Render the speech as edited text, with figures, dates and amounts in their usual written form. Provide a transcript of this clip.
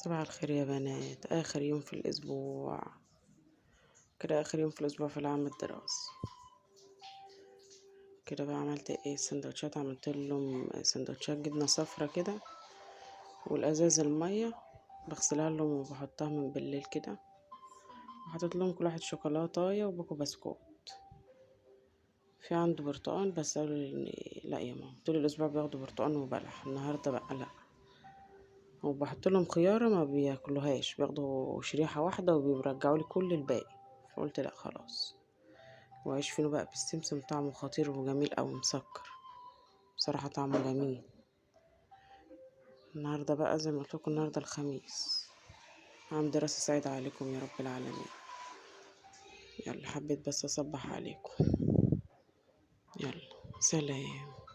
صباح الخير يا بنات، آخر يوم في الأسبوع كده، آخر يوم في الأسبوع في العام الدراسي. كده بقى عملت ايه؟ السندوتشات عملت لهم سندوتشات جبنة صفرا كده، والأزاز المية بغسلها لهم وبحطها من بالليل كده، وحطيت لهم كل واحد شوكولاتاية وباكو بسكوت. في عنده برتقان بس قالوا لي لا يا ماما، طول الأسبوع بياخدوا برتقان وبلح، النهاردة بقى لا. وبحط لهم خيارة ما بياكلوهاش، بياخدوا شريحة واحدة وبيرجعوا لي كل الباقي، فقلت لا خلاص. وعيش فينو بقى بالسمسم، طعمه خطير وجميل أوي، مسكر بصراحة، طعمه جميل. النهاردة بقى زي ما قلت لكم، النهاردة الخميس. عام دراسة سعيدة عليكم يا رب العالمين. يلا حبيت بس أصبح عليكم. يلا سلام.